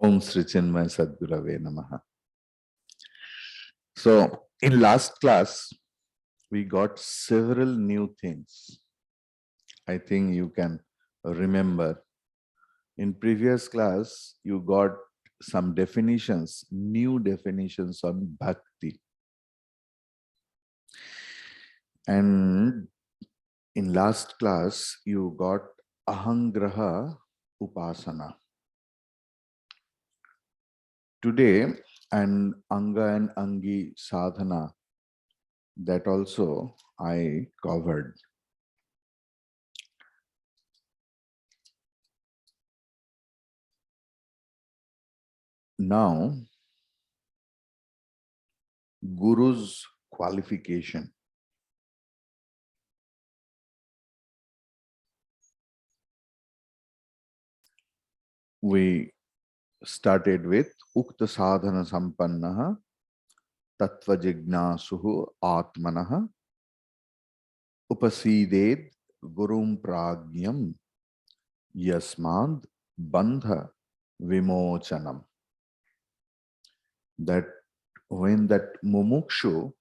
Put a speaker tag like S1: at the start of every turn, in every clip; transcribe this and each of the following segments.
S1: Om Sri Chinmay Sadgurave Namaha. So, in last class, we got several new things. I think you can remember. In previous class, you got some definitions, new definitions on bhakti. And in last class, you got ahangraha upasana. Today, and anga and angi sadhana, that also I covered. Now, Guru's qualification. We started with Ukta Sadhana Sampannaha Tattva Jignasuhu Atmanaha Upasided Gurum Prajnam Yasmad Bandha Vimochanam. That when that mumukshu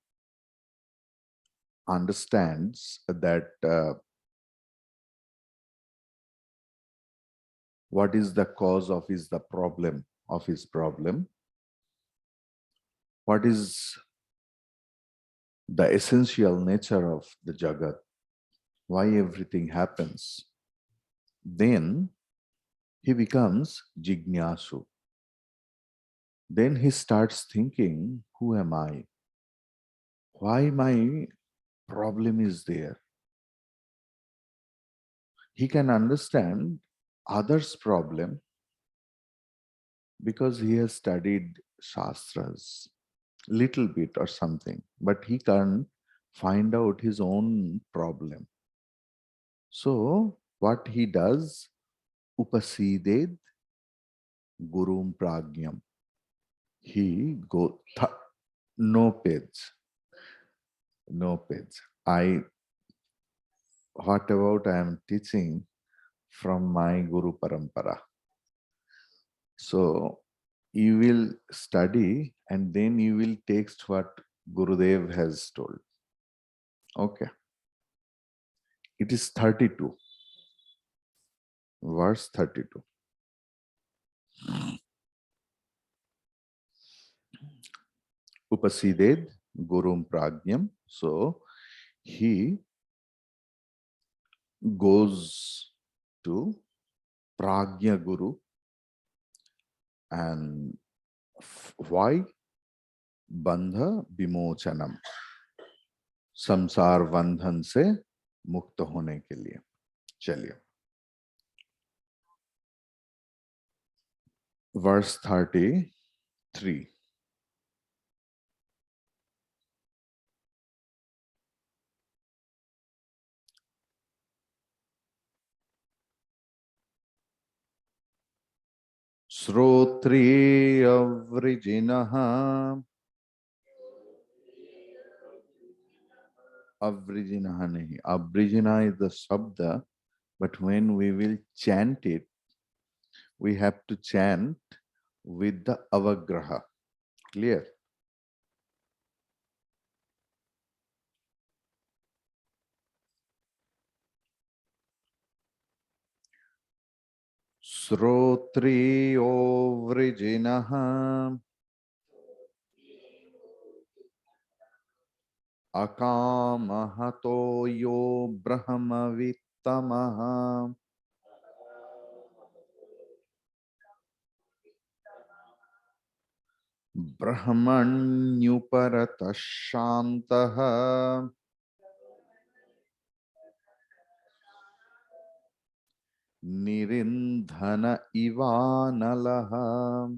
S1: understands that what is the cause of the problem of his problem, what is the essential nature of the Jagat, why everything happens, then he becomes Jignasu. Then he starts thinking, who am I? Why my problem is there? He can understand others' problem because he has studied Shastras, little bit or something, but he can't find out his own problem. So what he does, Upasided Gurum Prajnam. He go no page. No page. What about I am teaching from my Guru Parampara? So you will study and then you will text what Gurudev has told. Okay. It is 32. Verse 32. Upasided Gurum Prajnam. So he goes to Prajna Guru. And why? Bandha Vimochanam. संसार बंधन से मुक्त होने के लिए. चलिए. Verse 33. Shrotriya वृजिनः Avrijinaha nahi. Avrijina is the sabda, but when we will chant it, we have to chant with the avagraha. Clear? Srotriyo vrijinaha akamahato yo brahmavittamaha brahmanyuparatashyantaha nirindhana ivanalaha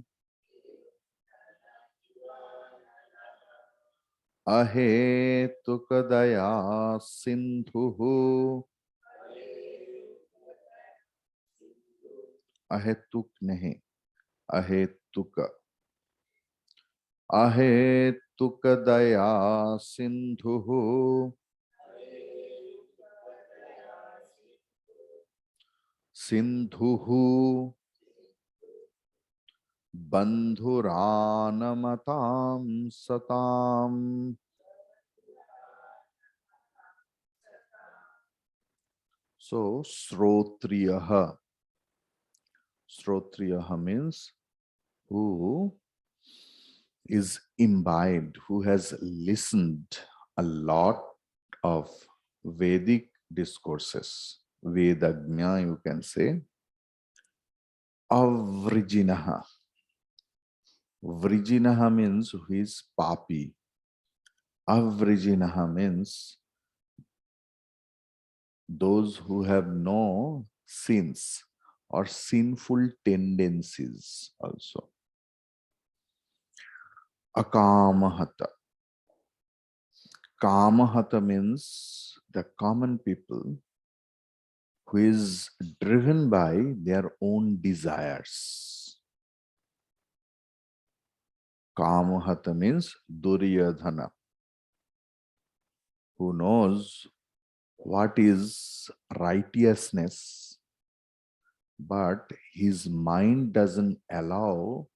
S1: ahetukadaya sindhuhu. Ahetuk nahi. Ahetuka. Ahetukadaya sindhuhu. Sindhuhu bandhuranamatam satam. So, Srotriyaha. Srotriyaha means who is imbibed, who has listened a lot of Vedic discourses. Vedagnya, you can say. Avrijinaha. Vrijinaha means who is papi. Avrijinaha means those who have no sins or sinful tendencies also. Akamahata. Kamahata means the common people who is driven by their own desires. Kamahata means Duryodhana, who knows what is righteousness, but his mind doesn't allow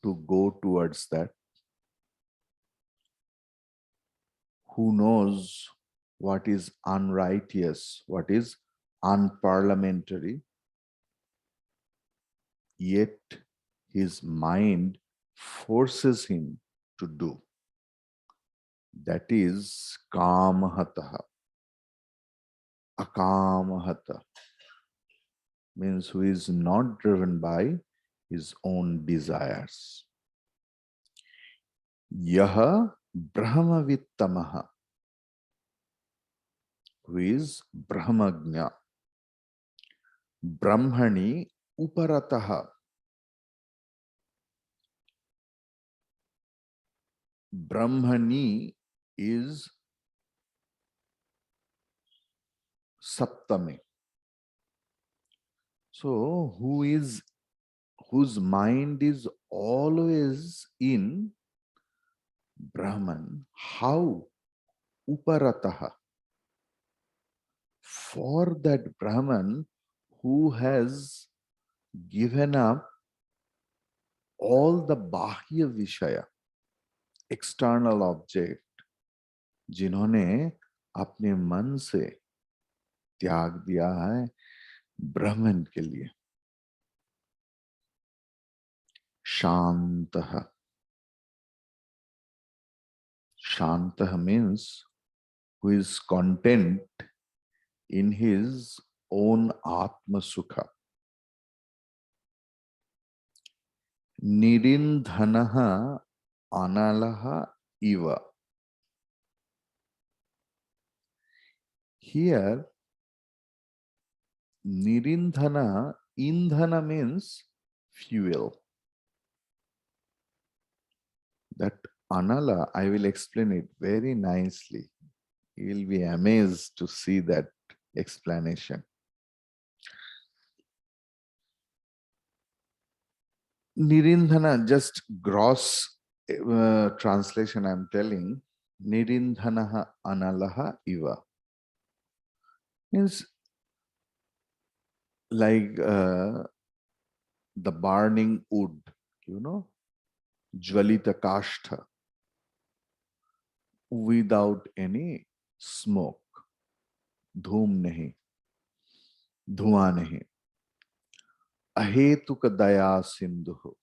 S1: to go towards that. Who knows what is unrighteous, what is unparliamentary, yet his mind forces him to do. That is kamahataha. Akamahata means who is not driven by his own desires. Yaha brahmavittamaha, who is brahmagnya. Brahmani uparataha. Brahmani is saptami. So whose mind is always in Brahman. How? Uparataha. For that Brahman who has given up all the bahya vishaya, external object, जिन्होंने अपने मन से त्याग दिया है ब्रह्मन के लिए. शांतः. Shantah means who is content in his own Atma Sukha. Nirindhanaha analaha iva. Here, Nirindhana, Indhana means fuel. That anala, I will explain it very nicely. You will be amazed to see that explanation. Nirindhana, just gross translation I am telling. Nirindhanaha analaha iva. Means like the burning wood, Jvalita kashtha, without any smoke. Dhum nahi, धुआं नहीं. अहेतुक दया Sindhu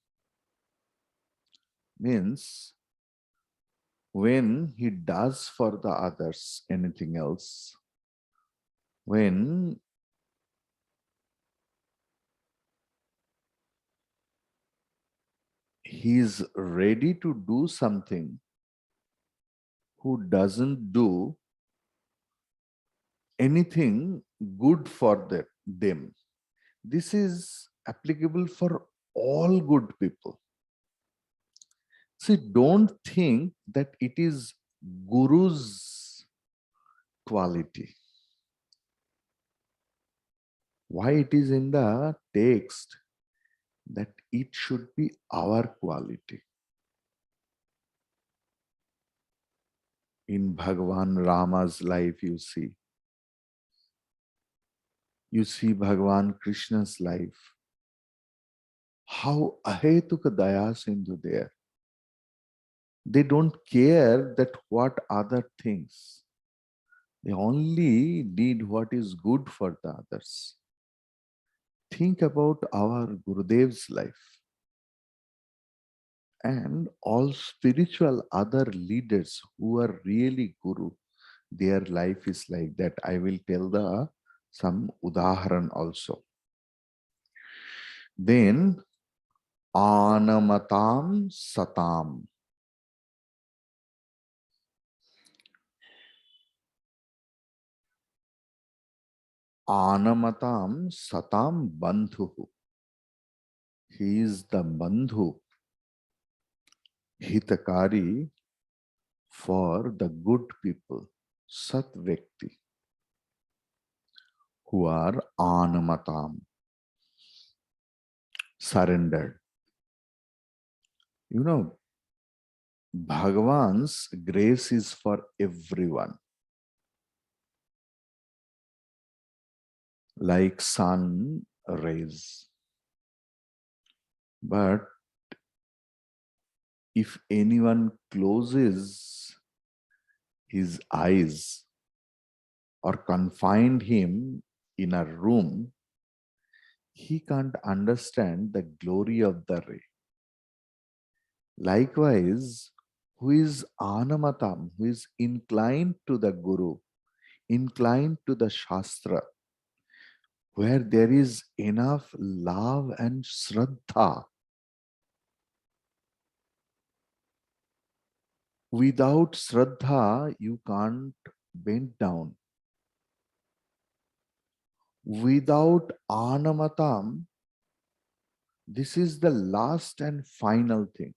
S1: means when he does for the others anything else, when he is ready to do something who doesn't do anything good for them. This is applicable for all good people. See, don't think that it is Guru's quality. Why it is in the text that it should be our quality. In Bhagavan Rama's life, you see Bhagavan Krishna's life, how ahetuka daya sindhu there. They don't care that what other things. They only need what is good for the others. Think about our Gurudev's life and all spiritual other leaders who are really Guru. Their life is like that. I will tell the some udaharan also. Then anamatam satam. Anamatam satam bandhu. He is the bandhu, hitakari for the good people, sat vyakti, who are anamatam, surrendered. You know, Bhagavan's grace is for everyone. Like sun rays. But if anyone closes his eyes or confined him in a room, he can't understand the glory of the ray. Likewise, who is anamatam, who is inclined to the Guru, inclined to the Shastra, where there is enough love and shraddha. Without shraddha, you can't bend down. Without anamatam, this is the last and final thing.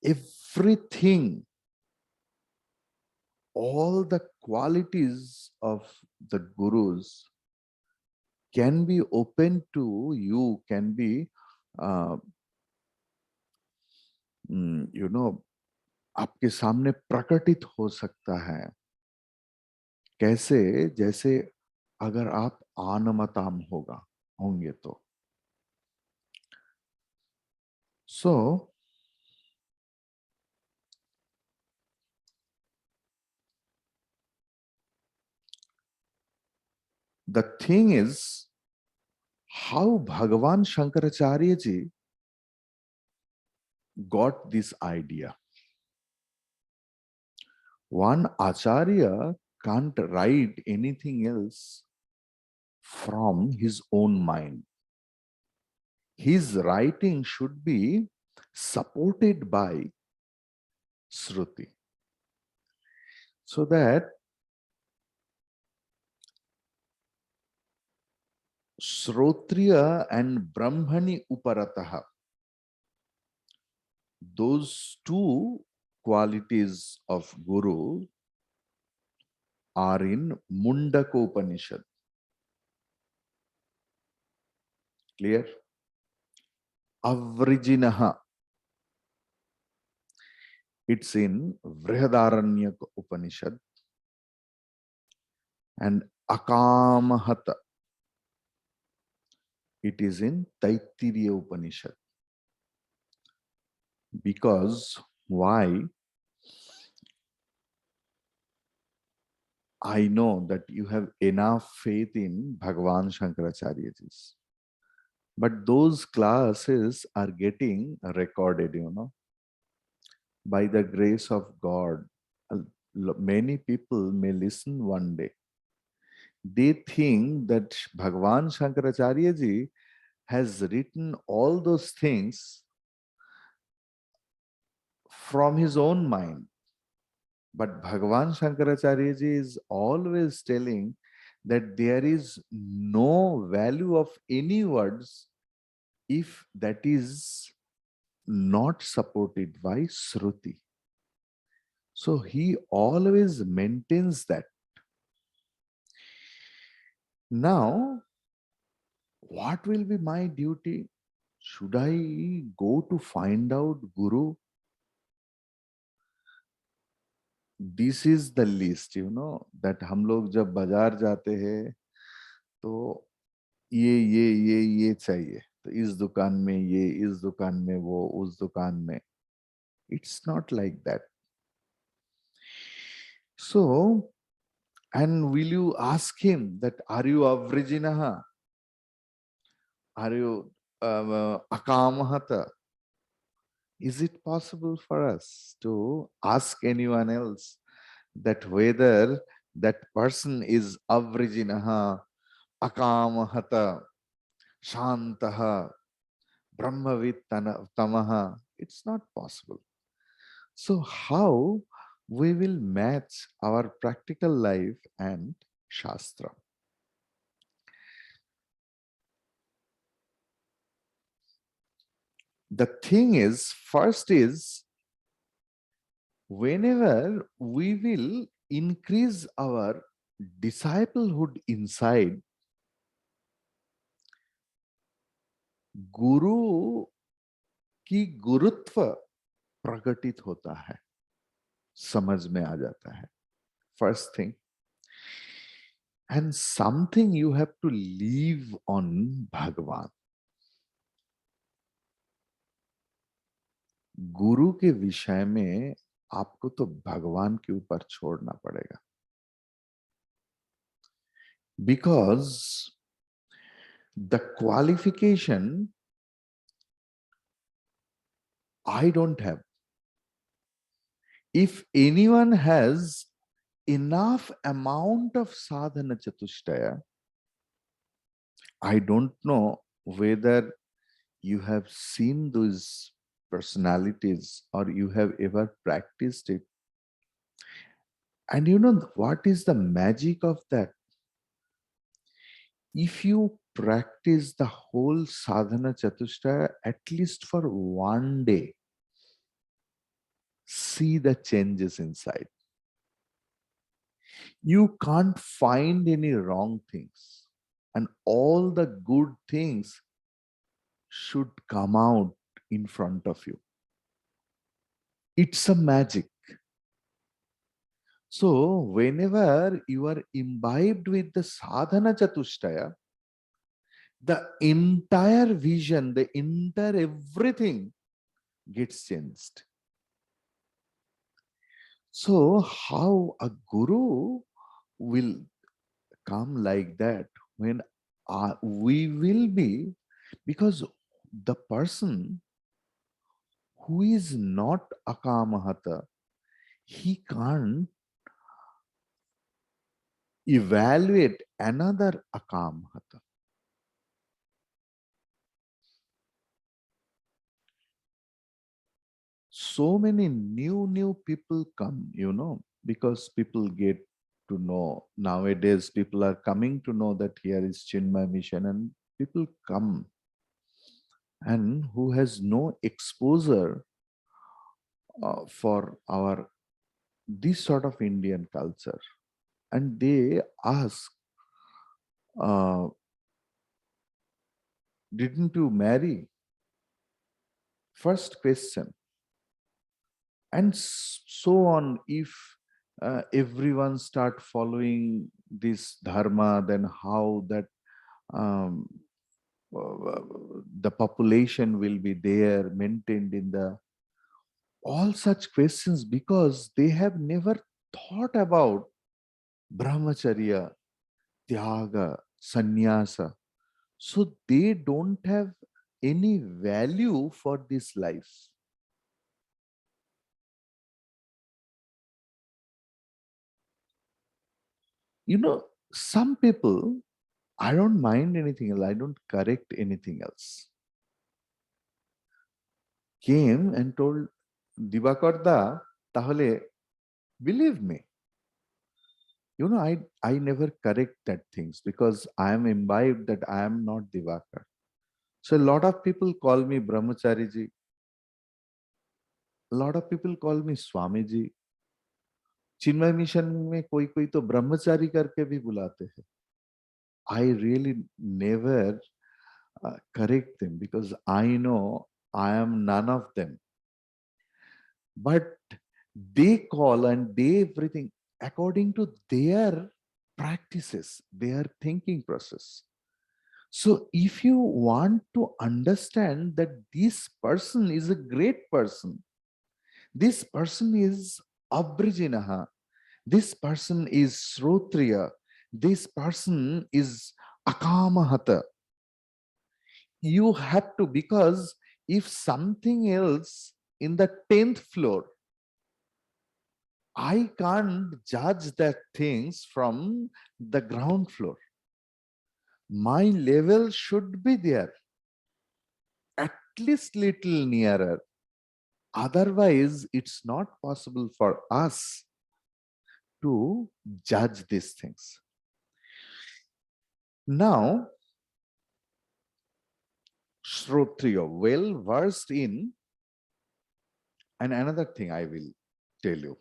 S1: Everything, all the qualities of the gurus can be open to you, can be, uh, आपके सामने प्रकटित हो सकता है. कैसे? जैसे अगर आप आनमताम होंगे तो. So, the thing is, how Bhagavan Shankaracharya ji got this idea. One Acharya can't write anything else from his own mind. His writing should be supported by Shruti. So that Shrotriya and Brahmani Uparataha, those two qualities of Guru are in Mundaka Upanishad. Clear? Avrijinaha, it's in Vrihadaranyaka Upanishad. And Akamahata, it is in Taittiriya Upanishad. Because why? I know that you have enough faith in Bhagavan Shankaracharya ji. But those classes are getting recorded, by the grace of God. Many people may listen one day. They think that Bhagavan Shankaracharya ji has written all those things from his own mind. But Bhagavan Shankaracharya ji is always telling that there is no value of any words if that is not supported by Shruti. So he always maintains that. Now, what will be my duty? Should I go to find out Guru? This is the list, that हम लोग जब बाजार जाते हैं तो ये चाहिए. तो इस दुकान में ये, इस दुकान में वो, उस दुकान में. It's not like that. So, and will you ask him that, are you avrijinaha? Are you akamahata? Is it possible for us to ask anyone else that whether that person is avrijinaha, akamahata, shantaha, brahmavit tamaha? It's not possible. So how we will match our practical life and Shastra? The thing is, first is, whenever we will increase our disciplehood inside, Guru की गुरुत्व प्रकटित होता है, समझ में आ जाता है. First thing. And something you have to leave on Bhagavan. गुरु के विषय में आपको तो भगवान के ऊपर छोड़ना पड़ेगा. Because the qualification I don't have. If anyone has enough amount of sadhana chatushtaya, I don't know whether you have seen those personalities or you have ever practiced it. And you know what is the magic of that? If you practice the whole sadhana chatushtaya at least for one day, see the changes inside. You can't find any wrong things, and all the good things should come out in front of you. It's a magic. So whenever you are imbibed with the sadhana chatushtaya, the entire vision, the entire everything gets changed. So how a guru will come like that when we will be, because the person who is not akamahata, he can't evaluate another akamahata. So many new people come, because people get to know. Nowadays, people are coming to know that here is Chinmay Mission, and people come and who has no exposure for our this sort of Indian culture, and they ask, didn't you marry? First question. And so on. If everyone start following this dharma, then how that um, the population will be there maintained in the all such questions, because they have never thought about brahmacharya, tyaga, sannyasa. So they don't have any value for this life. Some people, I don't mind anything else, I don't correct anything else, came and told, Divakar da, tahole, believe me, I never correct that things because I am imbibed that I am not Divakar. So a lot of people call me Brahmachari ji. A lot of people call me Swami ji. Chinmay mission में कोई कोई तो ब्रह्मचारी करके भी बुलाते हैं. I really never correct them because I know I am none of them. But they call and they everything according to their practices, their thinking process. So if you want to understand that this person is a great person, this person is Abrijinaha, this person is Srotriya, this person is Akamahata, you have to, because if something else in the 10th floor, I can't judge that things from the ground floor. My level should be there, at least little nearer. Otherwise, it's not possible for us to judge these things. Now, Shrotriya, well versed in, and another thing I will tell you.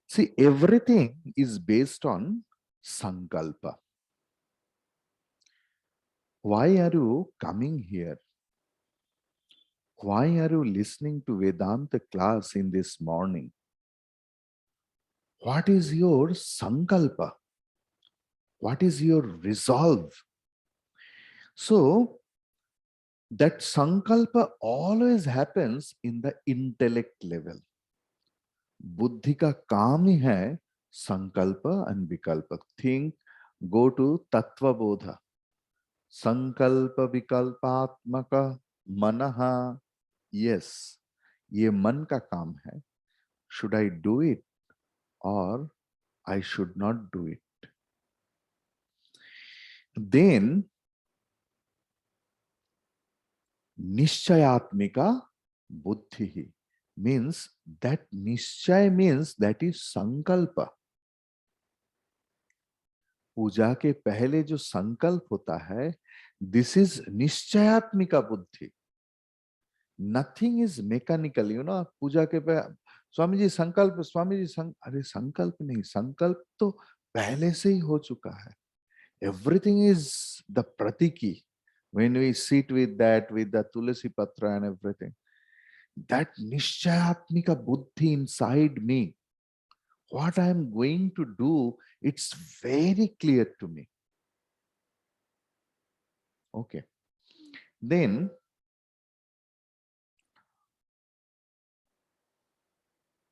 S1: See, everything is based on sankalpa. Why are you coming here? Why are you listening to Vedanta class in this morning? What is your sankalpa? What is your resolve? So, that sankalpa always happens in the intellect level. बुद्धि का काम ही है संकल्प and विकल्प. Think, go to तत्वबोध. संकल्प विकल्पात्मक मनः. Yes, ये मन का काम है. Should I do it or I should not do it? Then निश्चयात्मिका बुद्धि means that निश्चय means that is संकल्प. पूजा के पहले जो संकल्प होता है, दिस इज निश्चयात्मिका बुद्धि. Nothing is mechanical. पूजा के पहले स्वामी जी संकल्प, स्वामी जी अरे संकल्प नहीं, संकल्प तो पहले से ही हो चुका है. एवरीथिंग इज द प्रतीकी. when we sit with that, with the tulasi patra and everything, that nishchayatmika buddhi inside me, what I am going to do, it's very clear to me. Okay. Then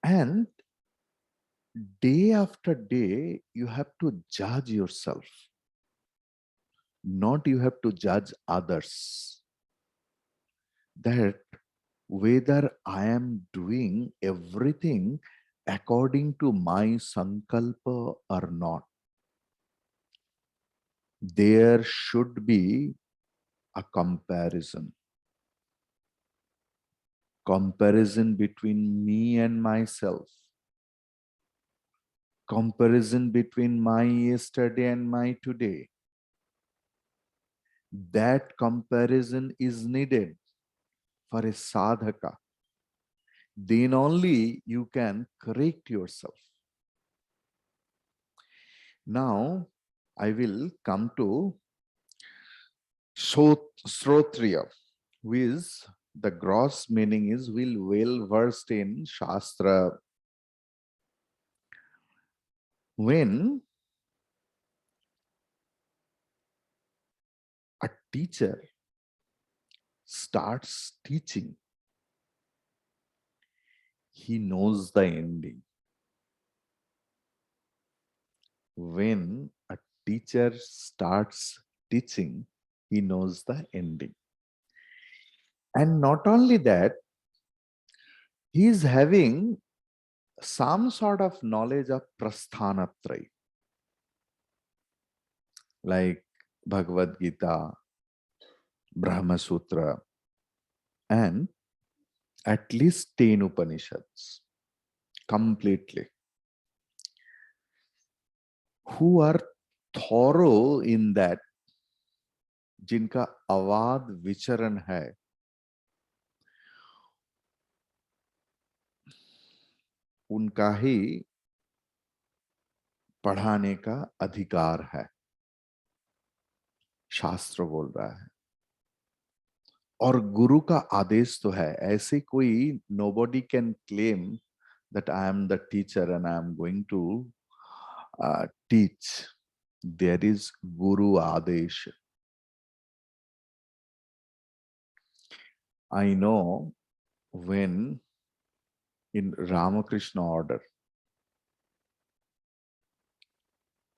S1: and day after day, you have to judge yourself, not you have to judge others. That whether I am doing everything according to my sankalpa or not, there should be a comparison. Comparison between me and myself. Comparison between my yesterday and my today. That comparison is needed for a sadhaka. Then only you can correct yourself. Now, I will come to Srotriya, who is the gross meaning is well versed in Shastra. When a teacher starts teaching, he knows the ending. When a teacher starts teaching, he knows the ending. And not only that, he is having some sort of knowledge of prasthanatraya, like Bhagavad Gita, Brahma Sutra, and at least 10 Upanishads completely, who are thorough in that, जिनका अवाध विचरण है, उनका ही पढ़ाने का अधिकार है. शास्त्र बोल रहा है और गुरु का आदेश तो है. ऐसे कोई nobody can claim that I am the teacher and I am going to teach. There is Guru Adesh. I know when in Ramakrishna order,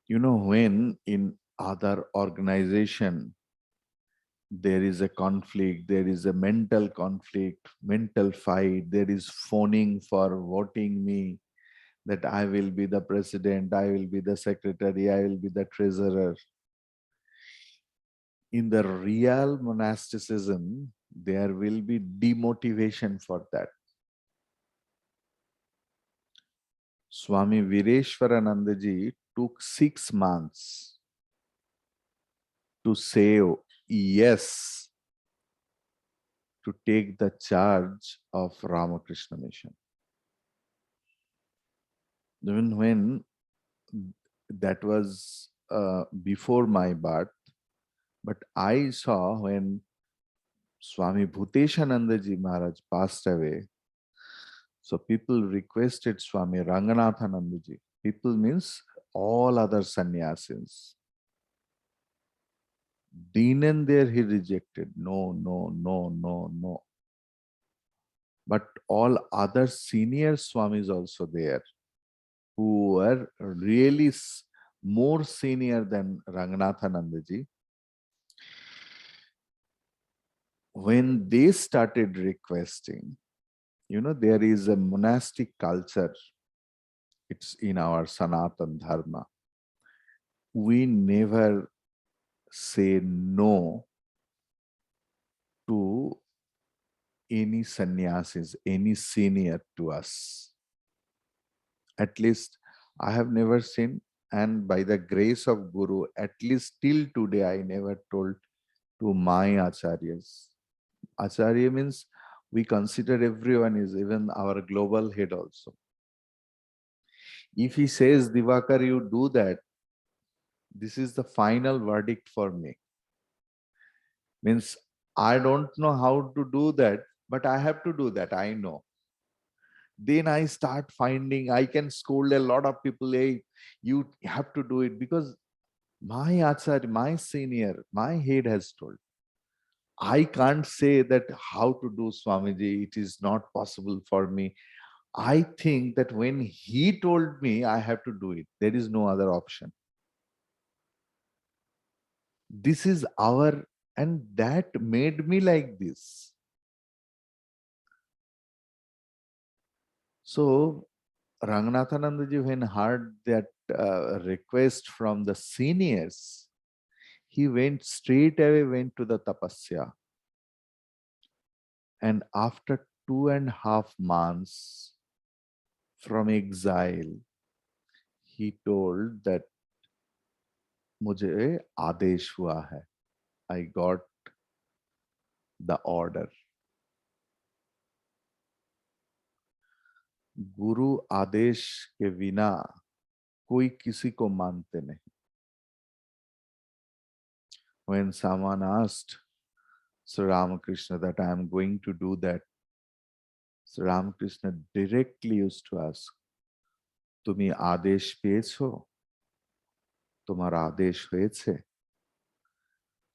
S1: when in other organization there is a conflict, there is a mental conflict, mental fight, there is phoning for voting me, that I will be the president, I will be the secretary, I will be the treasurer. In the real monasticism, there will be demotivation for that. Swami Vireshwaranandaji took 6 months to say yes to take the charge of Ramakrishna Mission. Even when that was before my birth, but I saw when Swami Bhuteshanandaji Maharaj passed away, so people requested Swami Ranganathanandaji. People means all other sannyasis. Then and there he rejected. No, no, no, no, no. But all other senior Swamis also there, who were really more senior than Ranganathanandaji. When they started requesting, there is a monastic culture. It's in our Sanatan Dharma. We never say no to any sannyasis, any senior to us. At least I have never seen, and by the grace of Guru, at least till today, I never told to my acharyas. Acharya means we consider everyone is even our global head also. If he says, Divakar, you do that, this is the final verdict for me. Means I don't know how to do that, but I have to do that, I know. Then I start finding I can scold a lot of people, hey, you have to do it because my acharya, my senior, my head has told. I can't say that how to do Swamiji, it is not possible for me. I think that when he told me, I have to do it. There is no other option. This is our, and that made me like this. So Ranganathanandaji, when heard that request from the seniors, he went straight away, went to the tapasya. And after 2.5 months from exile, he told that मुझे आदेश हुआ है. I got the order. गुरु आदेश के बिना कोई किसी को मानते नहीं. When someone asked Sri Ramakrishna that I am going to do that, Sri Ramakrishna directly used to ask, তুমি আদেশ পেয়েছো? তোমার আদেশ হয়েছে?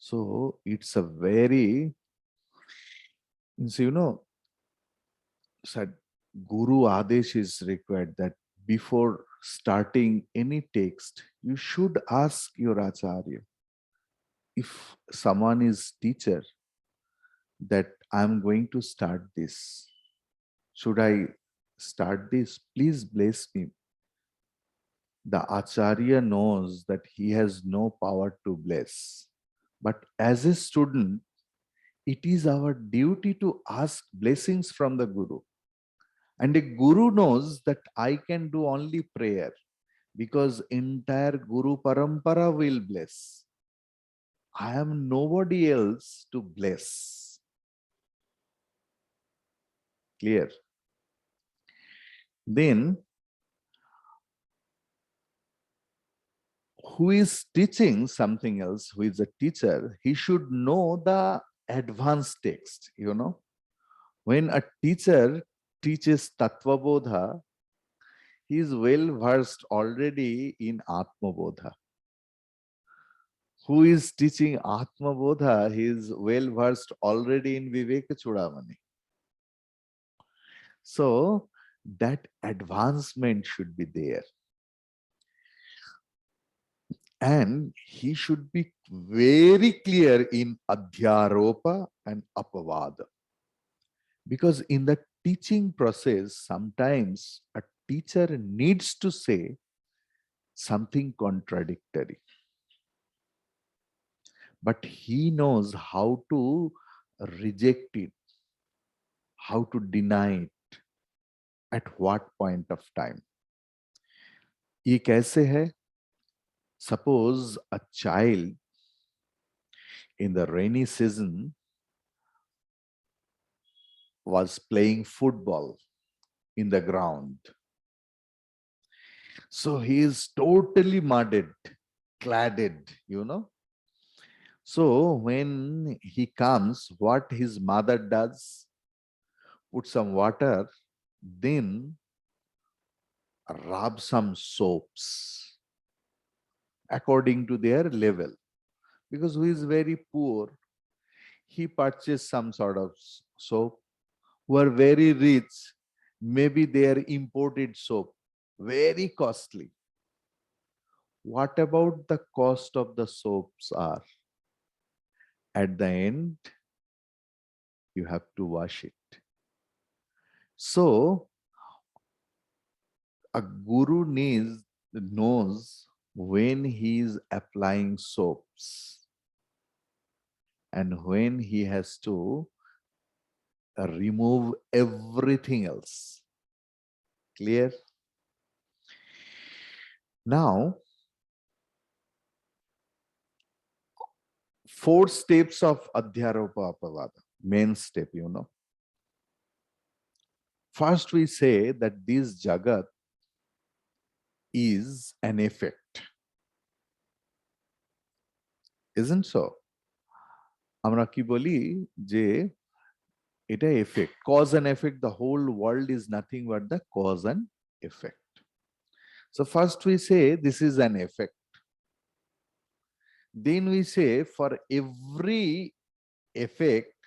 S1: So it's a very, said Guru Adesh is required that before starting any text, you should ask your Acharya. If someone is teacher, that I'm going to start this. Should I start this? Please bless me. The Acharya knows that he has no power to bless. But as a student, it is our duty to ask blessings from the Guru. And a Guru knows that I can do only prayer because entire Guru Parampara will bless. I am nobody else to bless. Clear? Then, who is teaching something else, who is a teacher, he should know the advanced text, When a teacher teaches Tattva Bodha, he is well versed already in Atma Bodha. who is teaching Atma Bodha, he is well versed already in Vivekachudamani. So that advancement should be there. And he should be very clear in Adhyaropa and Apavada. Because in the teaching process, sometimes a teacher needs to say something contradictory. But he knows how to reject it, how to deny it, at what point of time. ये कैसे है? Suppose a child in the rainy season was playing football in the ground. So he is totally mudded, cladded, So when he comes, what his mother does, put some water, then rub some soaps according to their level. Because who is very poor, he purchased some sort of soap. Who are very rich, maybe they are imported soap, very costly. What about the cost of the soaps are? At the end, you have to wash it. So, a guru knows when he is applying soaps and when he has to remove everything else. Clear? Now, 4 steps of Adhyaropa Apavada, main step, First, we say that this Jagat is an effect. Isn't so? আমরা কি বলি যে এটা effect, cause and effect, the whole world is nothing but the cause and effect. So first we say this is an effect. Then we say for every effect,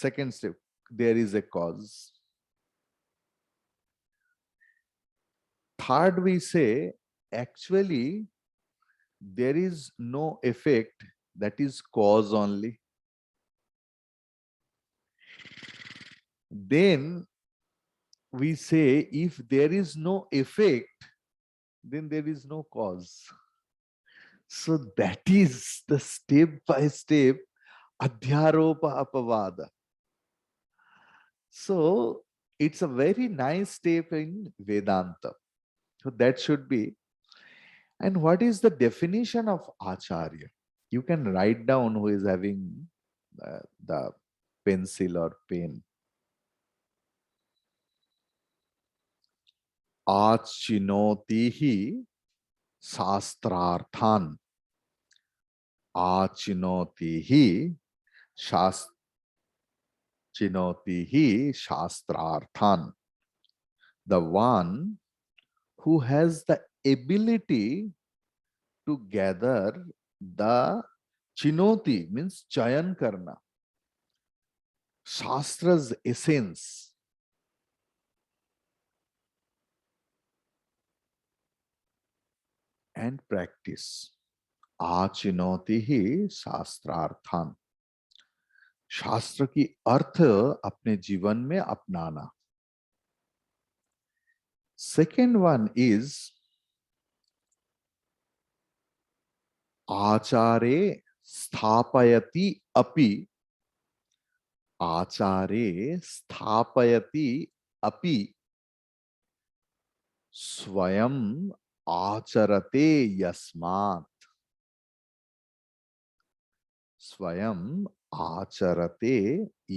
S1: second step, there is a cause. Third, we say actually there is no effect, that is cause only. Then we say if there is no effect, then there is no cause. So that is the step by step Adhyaropa Apavada. So it's a very nice step in Vedanta. So that should be. And what is the definition of Acharya? You can write down who is having the pencil or pen. Achinotihi shastrarthan. Achinotihi shastrarthan. The one who has the ability to gather the chinoti, means chayan karna, shastra's essence, and practice. Achinoti hi शास्त्रार्थान. शास्त्र की अर्थ अपने जीवन में अपनाना. Second one is आचारे स्थापयति अपि. आचारे स्थापयति अपि स्वयं आचरते यस्मात्. स्वयं आचरते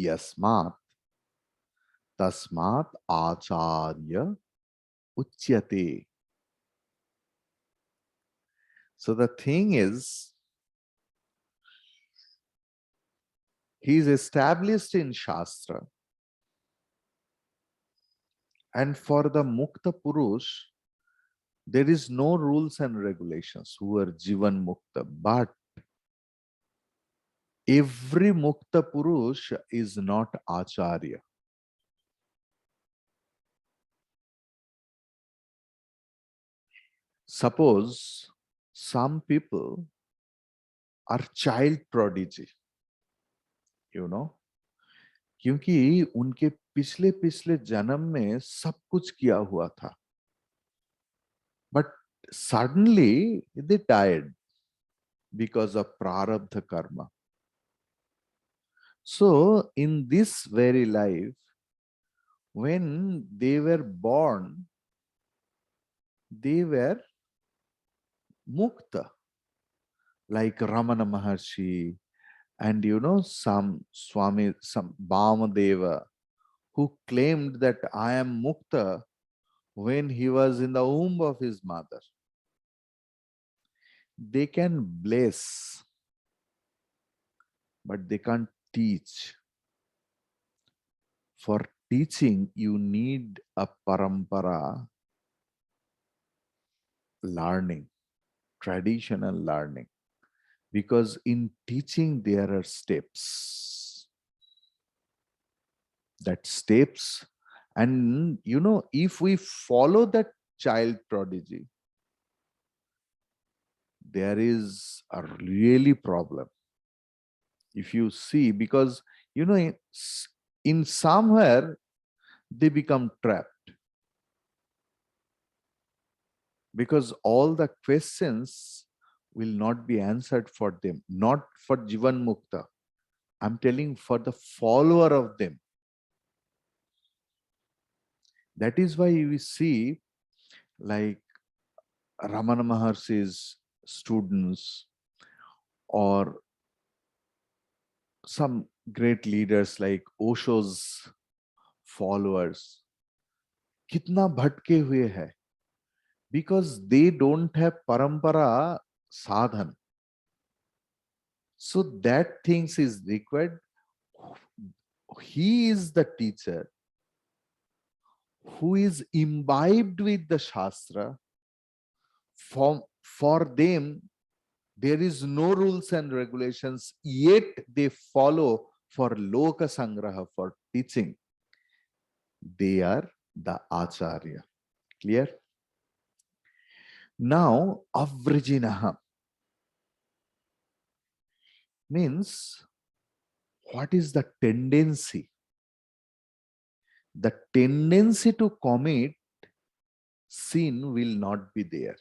S1: यस्मात् तस्मात् आचार्य उच्यते. So the thing is, he is established in Shastra, and for the Mukta Purush, There is no rules and regulations who are Jivan Mukta, but every Mukta Purush is not Acharya. Suppose some people are child prodigy, you know, क्योंकि उनके पिछले पिछले जन्म में सब कुछ किया हुआ था, but suddenly they died because of prarabdha karma. So in this very life, when they were born, they were mukta, like Ramana Maharshi, and some Swami, some Bhamadeva, who claimed that I am mukta when he was in the womb of his mother. They can bless, but they can't teach. For teaching, you need a parampara learning, traditional learning, because in teaching there are steps. That steps, and if we follow that child prodigy, there is a really problem. If you see, because in somewhere they become trapped, because all the questions will not be answered for them, not for Jivan Mukta. I'm telling for the follower of them. That is why we see, like Ramana Maharshi's students or some great leaders like Osho's followers, कितना भटके हुए है, because they don't have parampara sadhan. So that things is required. He is the teacher who is imbibed with the Shastra. For them, there is no rules and regulations, yet they follow for Loka Sangraha, for teaching. They are the Acharya. Clear? Now, Avrijinaha means what is the tendency? The tendency to commit sin will not be there.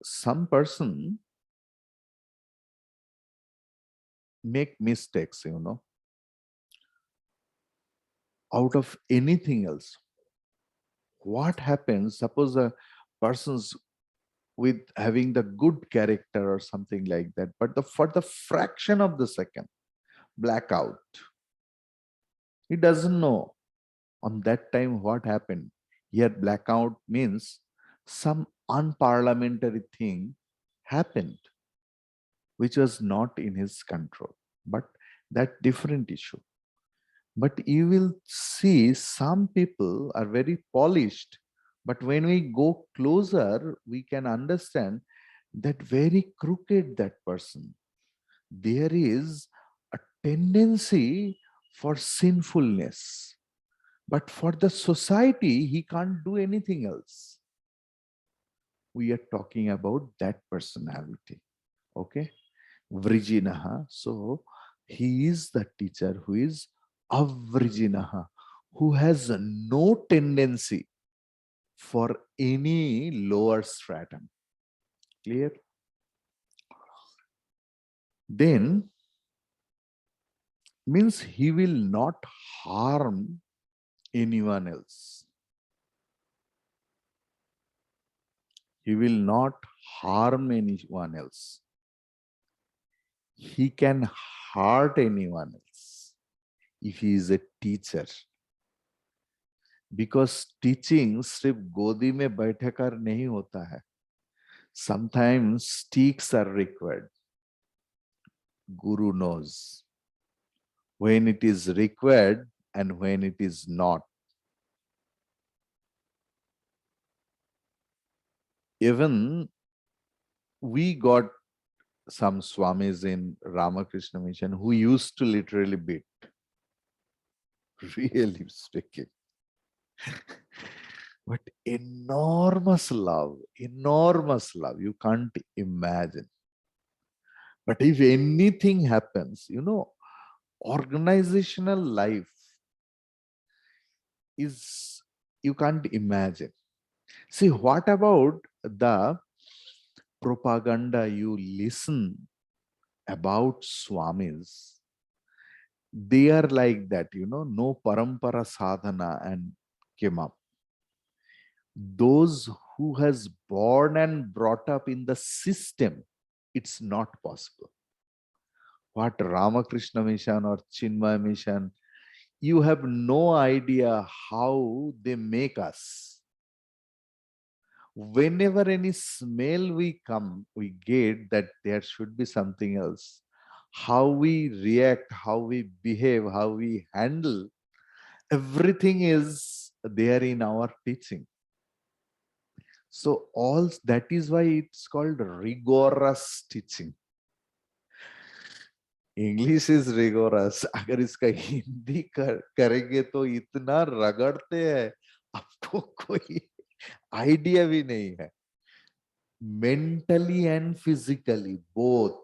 S1: Some person make mistakes, out of anything else. What happens? Suppose a person's with having the good character or something like that, but for the fraction of the second, blackout. He doesn't know on that time what happened. Here, blackout means some unparliamentary thing happened, which was not in his control. But that different issue. But you will see some people are very polished. But when we go closer, we can understand that very crooked that person. There is a tendency for sinfulness. But for the society, he can't do anything else. We are talking about that personality. Okay? Vrijinaha. So he is the teacher who is Avrijinaha, who has no tendency for any lower stratum. Clear? Then means he will not harm anyone else. He will not harm anyone else. He can hurt anyone else if he is a teacher. Because teaching सिर्फ गोदी में बैठकर नहीं होता है. Sometimes sticks are required. Guru knows when it is required and when it is not. Even we got some Swamis in Ramakrishna Mission who used to literally beat, really speaking. But enormous love, you can't imagine. But if anything happens, organizational life is, you can't imagine. See, what about the propaganda you listen about Swamis? They are like that, no parampara sadhana and came up. Those who has born and brought up in the system, it's not possible. What Ramakrishna Mission or Chinmay Mission, you have no idea how they make us. Whenever any smell we get that there should be something else. How we react, how we behave, how we handle, everything is there in our teaching. So all that is why it's called rigorous teaching. English is rigorous. अगर इसका हिंदी करेंगे तो इतना रगड़ते हैं, आपको कोई idea भी नहीं है. Mentally and physically, both.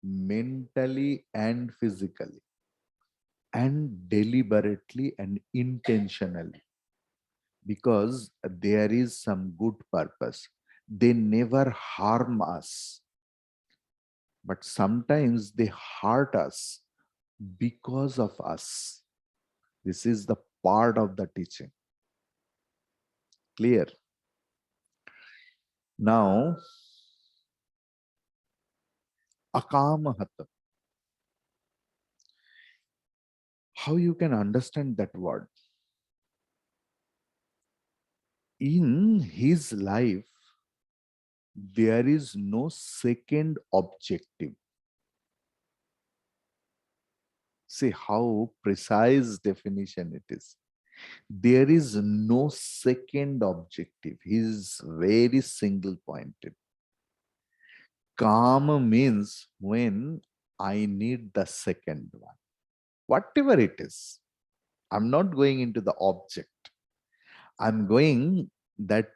S1: Mentally and physically. And deliberately and intentionally. Because there is some good purpose. They never harm us. But sometimes they hurt us because of us. This is the part of the teaching. Clear? Now, akamahata. How you can understand that word? In his life, there is no second objective. See how precise definition it is. There is no second objective. He is very single pointed. Calm means when I need the second one. Whatever it is, I'm not going into the object. I'm going that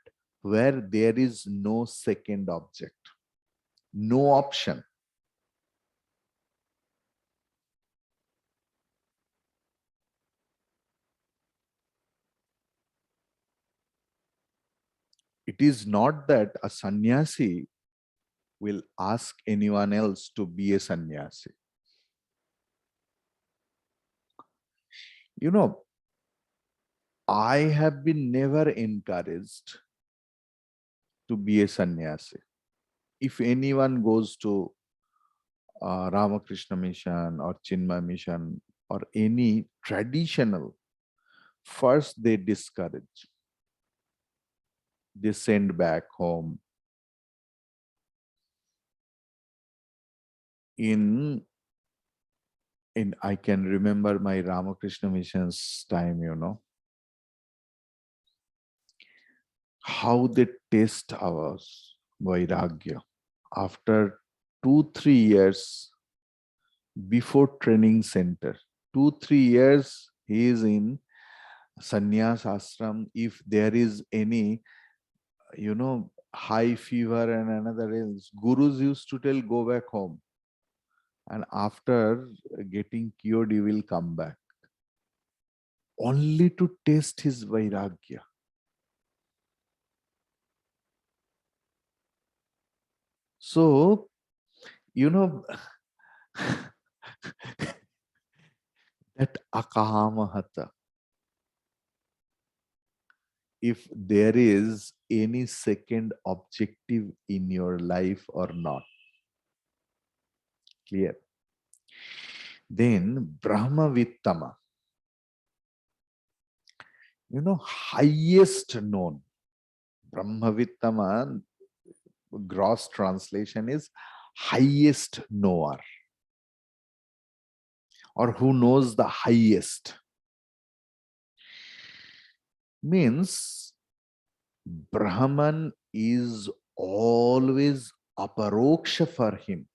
S1: where there is no second object, no option. It is not that a sannyasi will ask anyone else to be a sannyasi. I have been never encouraged to be a sannyasi. If anyone goes to Ramakrishna Mission or Chinmay Mission or any traditional, first they discourage. They send back home. In I can remember my Ramakrishna Mission's time, how they test our vairagya. After 2-3 years before training center, 2-3 years he is in sannyas ashram. If there is any, high fever and another else, gurus used to tell go back home. And after getting cured, you will come back. Only to test his vairagya. So, that akahamahata, if there is any second objective in your life or not. Clear? Then Brahmavittama, highest known. Brahmavittama, gross translation is highest knower, or who knows the highest. Means Brahman is always aparoksha for him.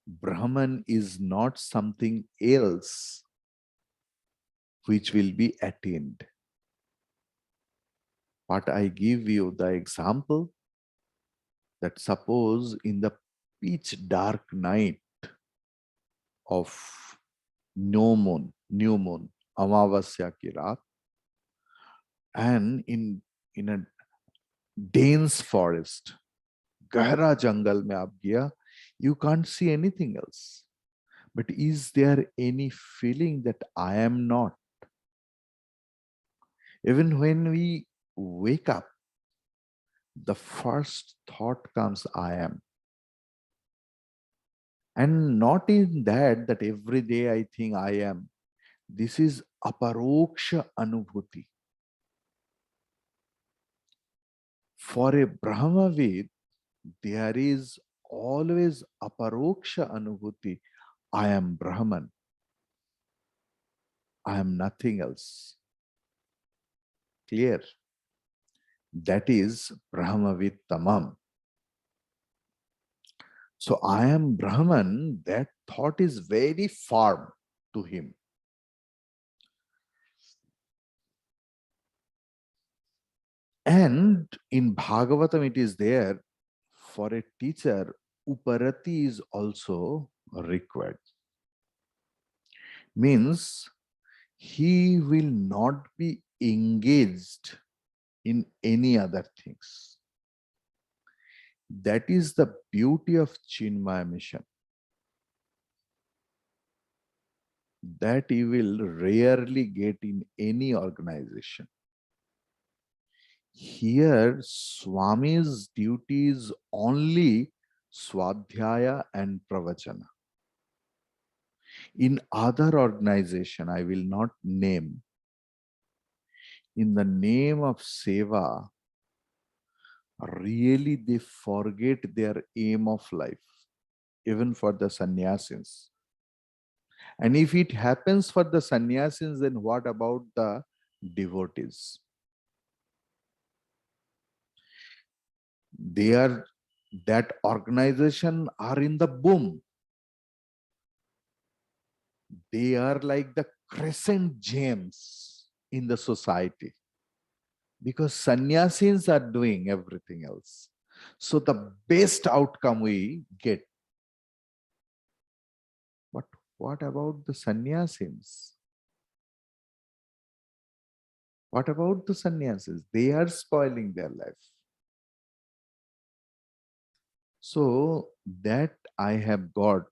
S1: Brahman is not something else which will be attained. But I give you the example that suppose in the pitch dark night of new moon, Amavasya ki raat, and in a dense forest, गहरा जंगल में आप गया, you can't see anything else. But is there any feeling that I am not? Even when we wake up, the first thought comes, I am. And not in that every day I think I am. This is aparoksha anubhuti. For a Brahmavid, there is always aparoksha anubhuti. I am Brahman. I am nothing else. Clear? That is Brahmavid tamam. So I am Brahman, that thought is very firm to him. And in Bhagavatam it is there, for a teacher, Uparati is also required. Means he will not be engaged in any other things. That is the beauty of Chinmaya mission. That you will rarely get in any organization. Here, Swami's duty is only Swadhyaya and Pravachana. In other organization, I will not name, in the name of Seva, really they forget their aim of life, even for the sannyasins. And if it happens for the sannyasins, then what about the devotees? They are, that organization are in the boom. They are like the crescent gems in the society, because sannyasins are doing everything else. So the best outcome we get. But what about the sannyasins? What about the sannyasis? They are spoiling their life. So that I have got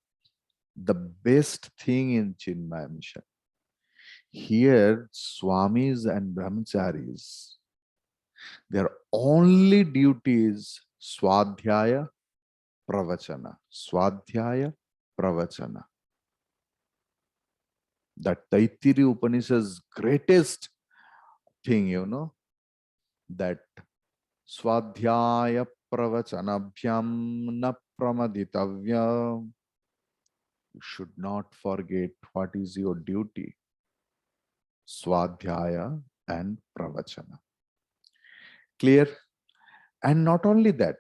S1: the best thing in Chinmaya mission. Here, Swamis and Brahmacharis, their only duty is Swadhyaya, Pravachana. Swadhyaya, Pravachana. That Taittiriya Upanishad's greatest thing, that Swadhyaya Pravachanabhyam na pramaditavya. You should not forget what is your duty. Swadhyaya and Pravachana. Clear? And not only that,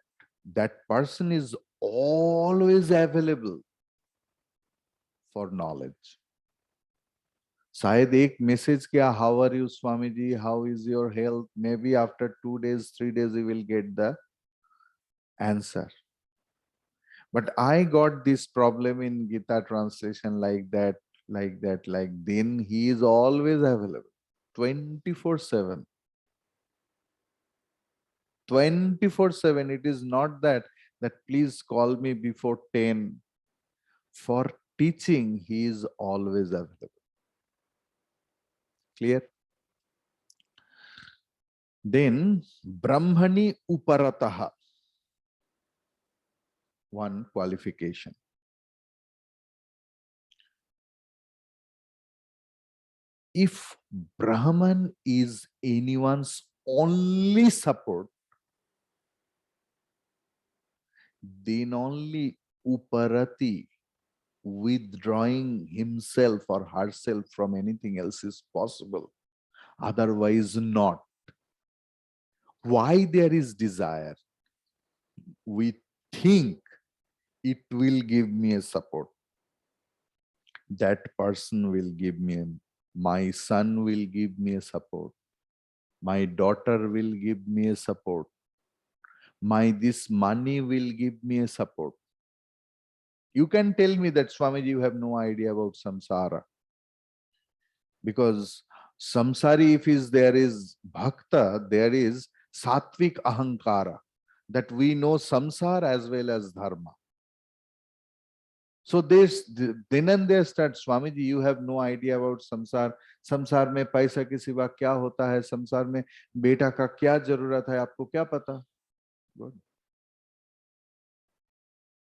S1: that person is always available for knowledge. शायद एक message किया, how are you Swamiji, how is your health? Maybe after 2 days, 3 days you will get the answer. But I got this problem in Gita translation like that. Then he is always available 24/7. 24/7. It is not that please call me before 10. For teaching, he is always available. Clear? Then Brahmani Uparataha. One qualification. If Brahman is anyone's only support, then only Uparati, withdrawing himself or herself from anything else, is possible. Otherwise not. Why there is desire? We think it will give me a support. That person will give me, my son will give me a support. My daughter will give me a support. This money will give me a support. You can tell me that, Swamiji, you have no idea about samsara. Because samsari, if there is bhakta, there is sattvic ahankara. That we know samsara as well as dharma. So then and there start, Swamiji, you have no idea about samsar. संसार में पैसा के सिवा क्या होता है, संसार में बेटा का क्या जरूरत है, आपको क्या पता? Good.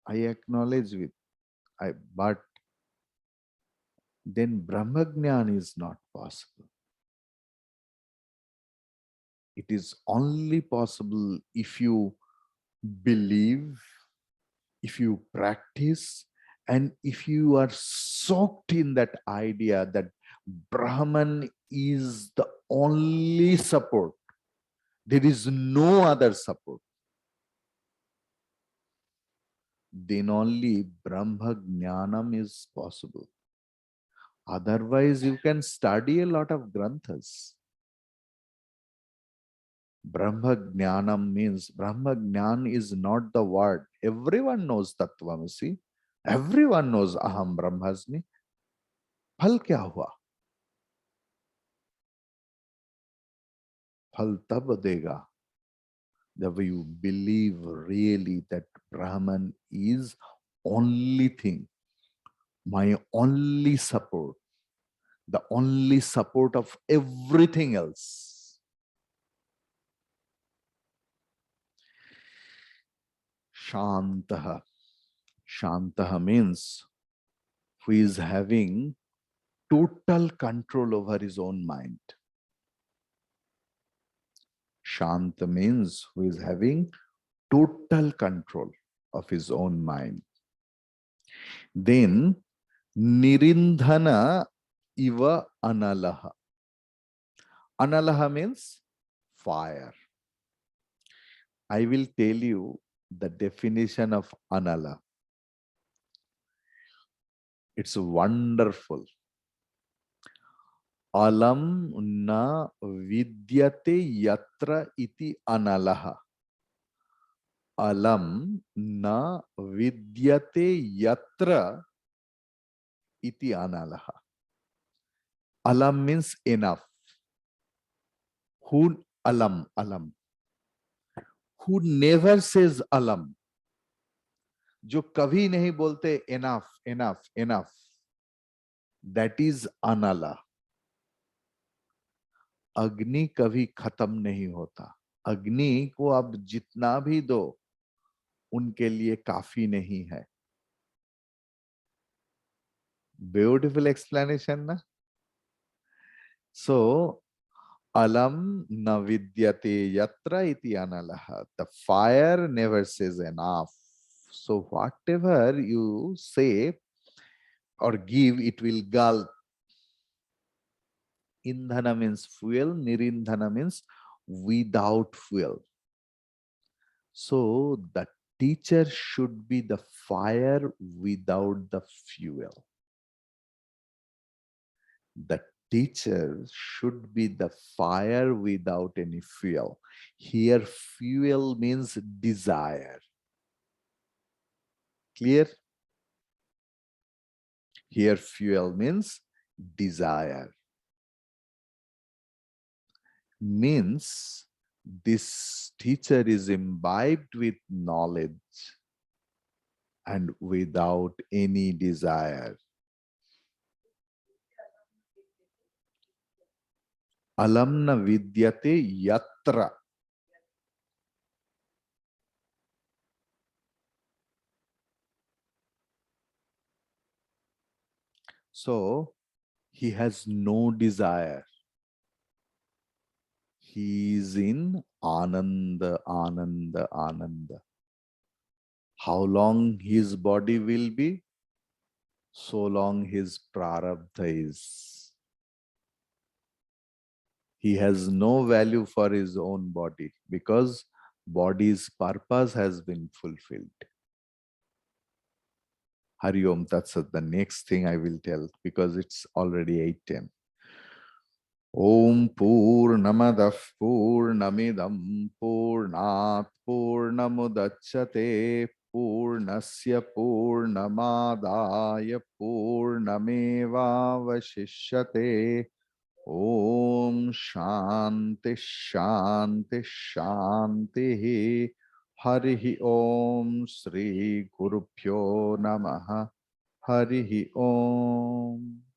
S1: I acknowledge but then Brahmagyan is not possible. It is only possible if you believe, if you practice, and if you are soaked in that idea that Brahman is the only support. There is no other support. Then only Brahma Jnanam is possible. Otherwise, you can study a lot of granthas. Brahma Jnanam means, Brahma Jnan is not the word. Everyone knows Tattvamasi. Everyone knows Aham Brahmasmi. फल क्या हुआ? फल तब देगा जब you believe really that Brahman is only thing, my only support, the only support of everything else. Shantaha. Shantaha means who is having total control over his own mind. Shanta means who is having total control of his own mind. Then Nirindhana iva analaha. Analaha means fire. I will tell you the definition of anala. It's wonderful. Alam na vidyate yatra iti analaha. Alam na vidyate yatra iti analaha. Alam means enough. Who alam? Alam. Who never says alam? जो कभी नहीं बोलते enough, enough, enough. That is anala. अग्नि कभी खत्म नहीं होता. अग्नि को आप जितना भी दो उनके लिए काफी नहीं है. Beautiful explanation, na? So, alam na vidyate yatra iti analaha. The fire never says enough. So, whatever you say or give, it will gulp. Indhana means fuel, nirindhana means without fuel. So, the teacher should be the fire without the fuel. The teacher should be the fire without any fuel. Here, fuel means desire. Clear? Here, fuel means desire. Means this teacher is imbibed with knowledge and without any desire. Alamna vidyate yatra. So, he has no desire. He is in Ananda, Ananda, Ananda. How long his body will be? So long his prarabdha is. He has no value for his own body because body's purpose has been fulfilled. Hari Om Tat Sat, the next thing I will tell because it's already 8:10. Om Purnamadah Purnamidam Purnat Purnamudachyate Purnasya Purnamadaya Purnameva Vashishyate. Om Shanti Shanti Shanti. Harihi Om Sri Gurubhyo Namaha. Harihi Om.